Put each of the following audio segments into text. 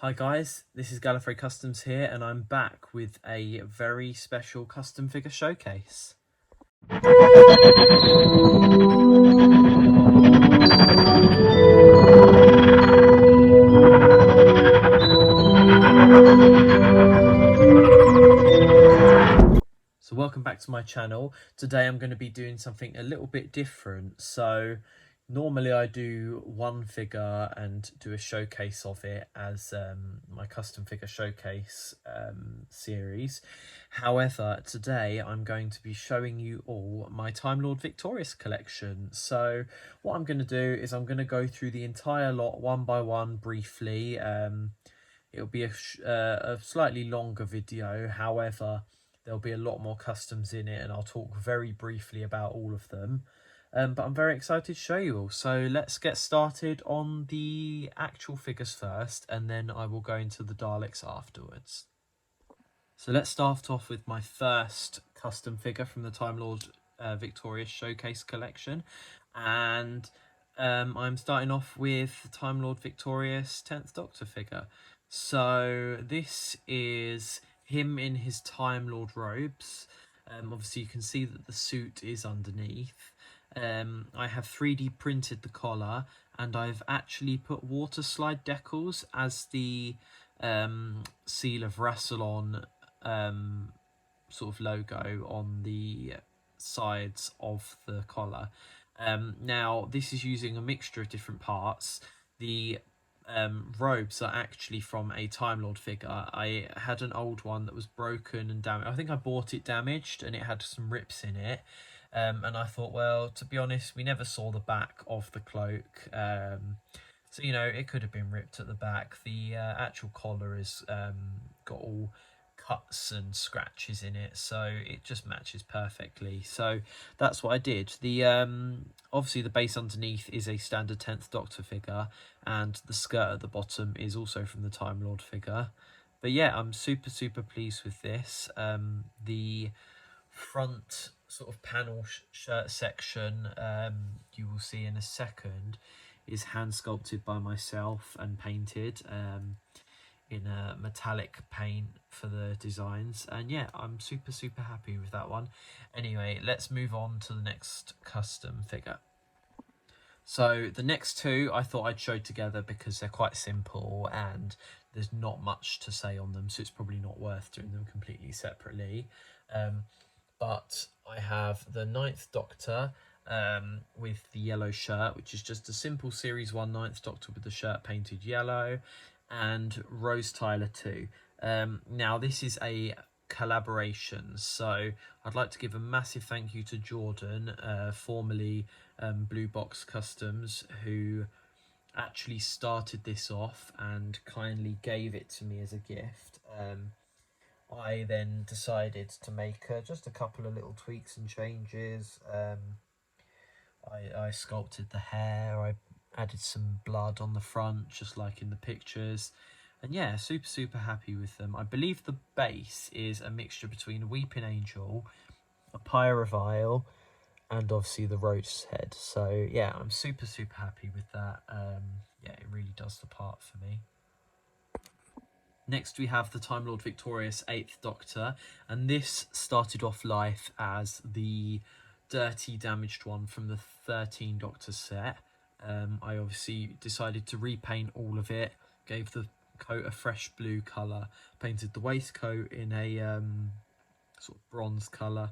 Hi guys, this is Gallifrey Customs here and I'm back with a very special custom figure showcase. So welcome back to my channel. Today I'm going to be doing something a little bit different. So normally I do one figure and do a showcase of it as my custom figure showcase series. However, today I'm going to be showing you all my Timelord Victorious collection. So what I'm going to do is I'm going to go through the entire lot one by one briefly. It'll be a slightly longer video, however there'll be a lot more customs in it and I'll talk very briefly about all of them. But I'm very excited to show you all. So let's get started on the actual figures first and then I will go into the Daleks afterwards. So let's start off with my first custom figure from the Time Lord Victorious Showcase collection. And I'm starting off with Time Lord Victorious 10th Doctor figure. So this is him in his Time Lord robes. Obviously you can see that the suit is underneath. I have 3D printed the collar and I've actually put water slide decals as the seal of Rassilon sort of logo on the sides of the collar. Now this is using a mixture of different parts. The robes are actually from a Time Lord figure. I had an old one that was broken and damaged. I think I bought it damaged and it had some rips in it. And I thought, well, to be honest, we never saw the back of the cloak. So, you know, it could have been ripped at the back. The actual collar has got all cuts and scratches in it, so it just matches perfectly. So that's what I did. The obviously the base underneath is a standard 10th Doctor figure, and the skirt at the bottom is also from the Time Lord figure. But yeah, I'm super pleased with this. The front sort of panel shirt section, you will see in a second, is hand sculpted by myself and painted in a metallic paint for the designs. And yeah, I'm super happy with that one. Anyway, let's move on to the next custom figure. So the next two I thought I'd show together because they're quite simple and there's not much to say on them, so it's probably not worth doing them completely separately. But I have the 9th Doctor with the yellow shirt, which is just a simple Series 1 9th Doctor with the shirt painted yellow, and Rose Tyler 2. Now, this is a collaboration, so I'd like to give a massive thank you to Jordan, formerly Blue Box Customs, who actually started this off and kindly gave it to me as a gift. I then decided to make just a couple of little tweaks and changes. I sculpted the hair, I added some blood on the front, just like in the pictures. And yeah, super happy with them. I believe the base is a mixture between a Weeping Angel, a Pyrovile, and obviously the Roach's head. So yeah, I'm super happy with that. Yeah, it really does the part for me. Next, we have the Time Lord Victorious 8th Doctor, and this started off life as the dirty, damaged one from the 13 Doctor set. I obviously decided to repaint all of it, gave the coat a fresh blue colour, painted the waistcoat in a sort of bronze colour,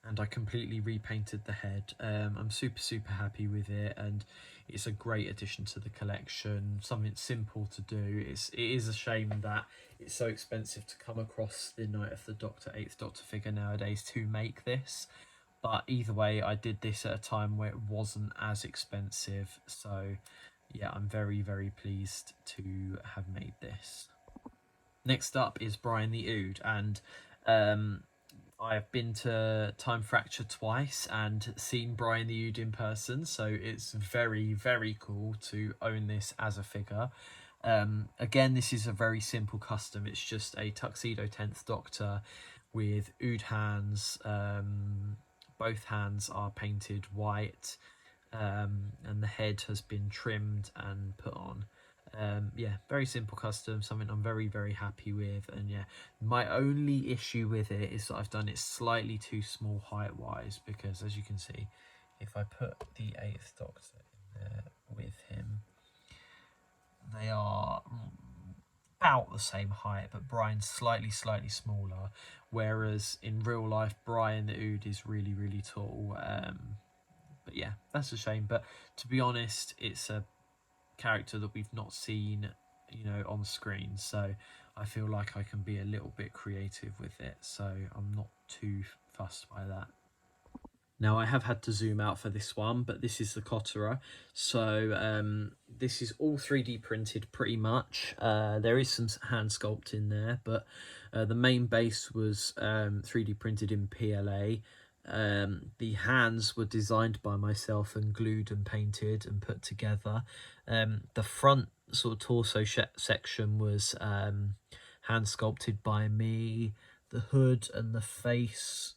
and I completely repainted the head. I'm super happy with it, and it's a great addition to the collection. Something simple to do. It is a shame that it's so expensive to come across the Night of the Doctor 8th Doctor figure nowadays to make this, but either way I did this at a time where it wasn't as expensive, so yeah, I'm very pleased to have made this. Next up is Brian the Ood, and I've been to Time Fracture twice and seen Brian the Ood in person, so it's very cool to own this as a figure. Again, this is a very simple custom. It's just a tuxedo 10th Doctor with Ood hands. Both hands are painted white, and the head has been trimmed and put on. Yeah, very simple custom, something I'm very, very happy with. And yeah, my only issue with it is that I've done it slightly too small height wise, because as you can see, if I put the 8th Doctor in there with him, they are about the same height, but Brian's slightly smaller, whereas in real life Brian the Ood is really, really tall. But yeah, that's a shame. But to be honest, it's a character that we've not seen, you know, on screen, so I feel like I can be a little bit creative with it, so I'm not too fussed by that. Now I have had to zoom out for this one, but this is the Cotterer. So this is all 3D printed pretty much. There is some hand sculpt in there, but the main base was 3D printed in PLA. The hands were designed by myself and glued and painted and put together. The front sort of torso section was hand sculpted by me. The hood and the face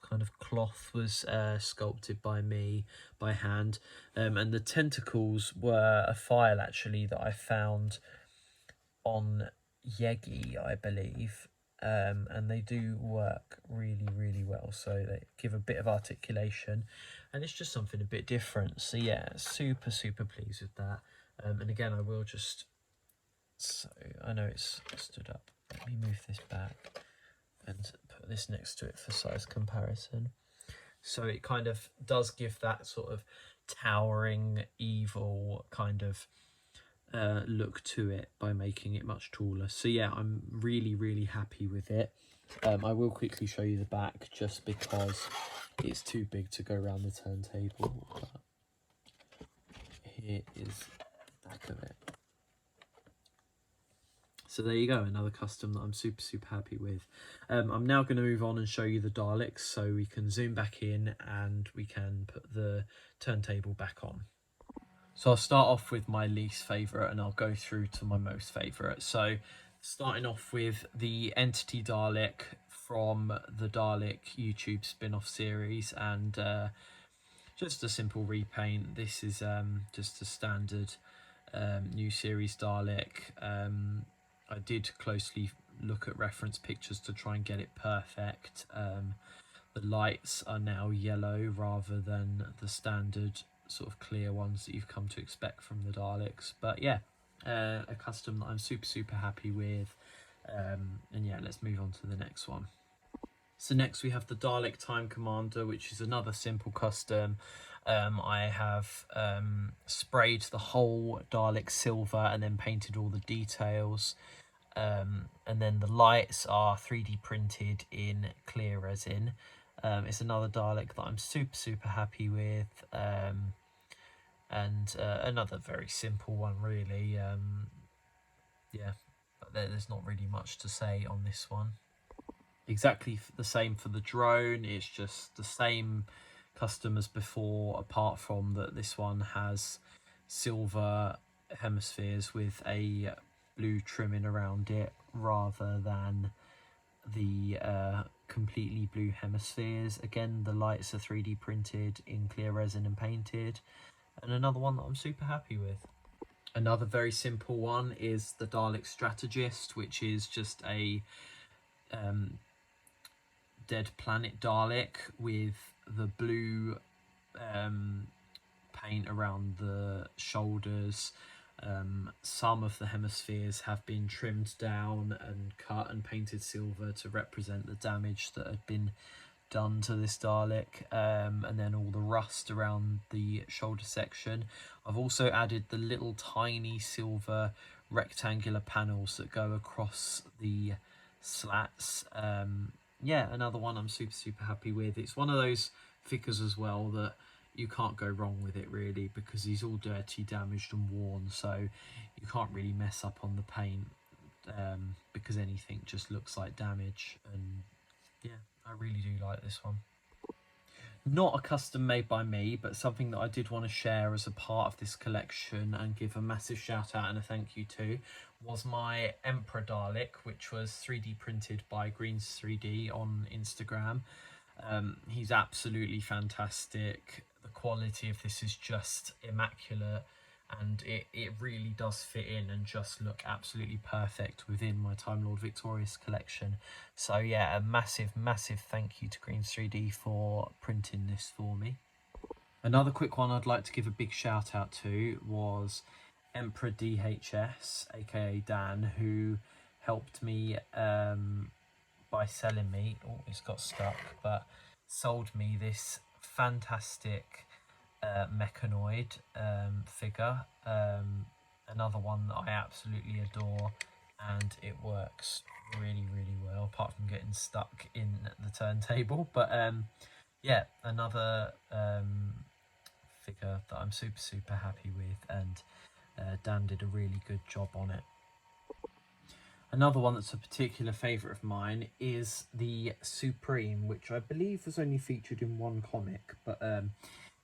kind of cloth was sculpted by me by hand, and the tentacles were a file actually that I found on Yegi, I believe, and they do work really, really well, so they give a bit of articulation, and it's just something a bit different. So yeah, super pleased with that. And again, I will just, so I know it's stood up, let me move this back and put this next to it for size comparison. So it kind of does give that sort of towering, evil kind of look to it by making it much taller. So yeah, I'm really happy with it. I will quickly show you the back just because it's too big to go around the turntable. But here is the back of it. So there you go, another custom that I'm super happy with. I'm now going to move on and show you the Daleks, so we can zoom back in and we can put the turntable back on. So I'll start off with my least favourite and I'll go through to my most favourite. So starting off with the Entity Dalek from the Dalek YouTube spin-off series, and just a simple repaint. This is just a standard new series Dalek. I did closely look at reference pictures to try and get it perfect. The lights are now yellow rather than the standard sort of clear ones that you've come to expect from the Daleks. But yeah, a custom that I'm super happy with. And yeah, let's move on to the next one. So next we have the Dalek Time Commander, which is another simple custom. I have sprayed the whole Dalek silver and then painted all the details. And then the lights are 3D printed in clear resin. It's another Dalek that I'm super happy with. And another very simple one, really. Yeah, but there's not really much to say on this one. Exactly the same for the drone. It's just the same custom as before, apart from that this one has silver hemispheres with a blue trimming around it rather than the completely blue hemispheres. Again, the lights are 3D printed in clear resin and painted, and another one that I'm super happy with. Another very simple one is the Dalek Strategist, which is just a dead planet Dalek with the blue paint around the shoulders. Some of the hemispheres have been trimmed down and cut and painted silver to represent the damage that had been done to this Dalek, and then all the rust around the shoulder section. I've also added the little tiny silver rectangular panels that go across the slats. Yeah, another one I'm super happy with. It's one of those figures as well that you can't go wrong with it really, because he's all dirty, damaged and worn, so you can't really mess up on the paint, because anything just looks like damage. And yeah, I really do like this one. Not a custom made by me, but something that I did want to share as a part of this collection and give a massive shout out and a thank you to, was my Emperor Dalek, which was 3D printed by Greens 3D on Instagram. He's absolutely fantastic. The quality of this is just immaculate, and it really does fit in and just look absolutely perfect within my Time Lord Victorious collection. So yeah, a massive thank you to Greens 3D for printing this for me. Another quick one I'd like to give a big shout out to was Emperor DHS, aka Dan, who helped me by selling me, oh, it's got stuck, but sold me this fantastic mechanoid figure. Another one that I absolutely adore, and it works really well, apart from getting stuck in the turntable. But yeah, another figure that I'm super happy with, and Dan did a really good job on it. Another one that's a particular favourite of mine is the Supreme, which I believe was only featured in one comic, but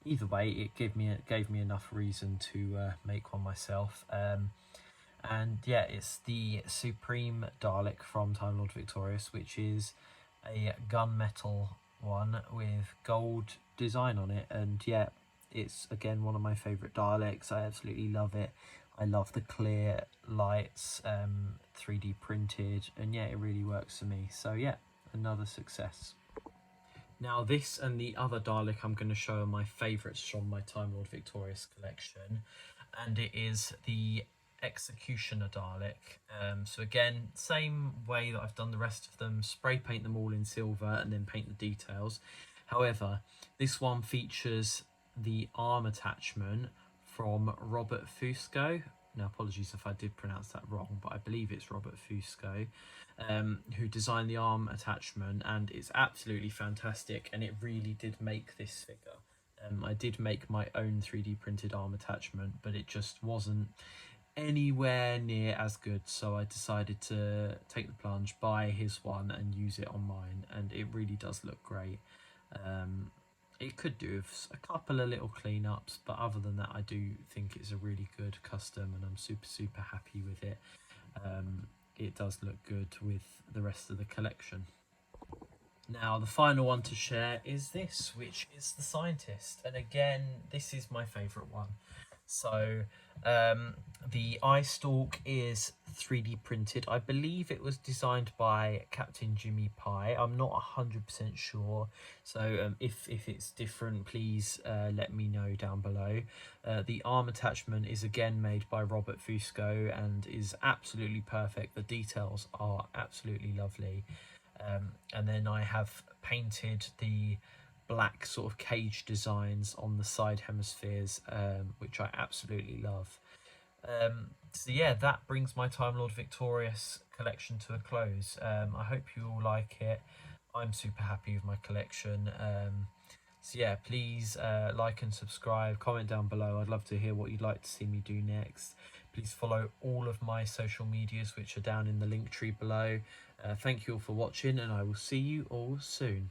either way, it gave me enough reason to make one myself. And yeah, it's the Supreme Dalek from Time Lord Victorious, which is a gunmetal one with gold design on it, and yeah, it's again one of my favourite Daleks. I absolutely love it. I love the clear lights, 3D printed, and yeah, it really works for me. So yeah, another success. Now this and the other Dalek I'm going to show are my favourites from my Time Lord Victorious collection, and it is the Executioner Dalek. So again, same way that I've done the rest of them, spray paint them all in silver and then paint the details. However, this one features the arm attachment from Robert Fusco. Now apologies if I did pronounce that wrong, but I believe it's Robert Fusco, who designed the arm attachment, and it's absolutely fantastic, and it really did make this figure. I did make my own 3D printed arm attachment, but it just wasn't anywhere near as good, so I decided to take the plunge, buy his one and use it on mine, and it really does look great. It could do with a couple of little cleanups, but other than that, I do think it's a really good custom, and I'm super happy with it. It does look good with the rest of the collection. Now, the final one to share is this, which is the Scientist, and again, this is my favourite one. So the eye stalk is 3D printed. I believe it was designed by Captain Jimmy Pye. I'm not 100% sure, so if it's different, please let me know down below. The arm attachment is again made by Robert Fusco and is absolutely perfect. The details are absolutely lovely. And then I have painted the black sort of cage designs on the side hemispheres, which I absolutely love. So yeah, that brings my Time Lord Victorious collection to a close. I hope you all like it. I'm super happy with my collection. So yeah, please like and subscribe, comment down below. I'd love to hear what you'd like to see me do next. Please follow all of my social medias, which are down in the link tree below. Thank you all for watching, and I will see you all soon.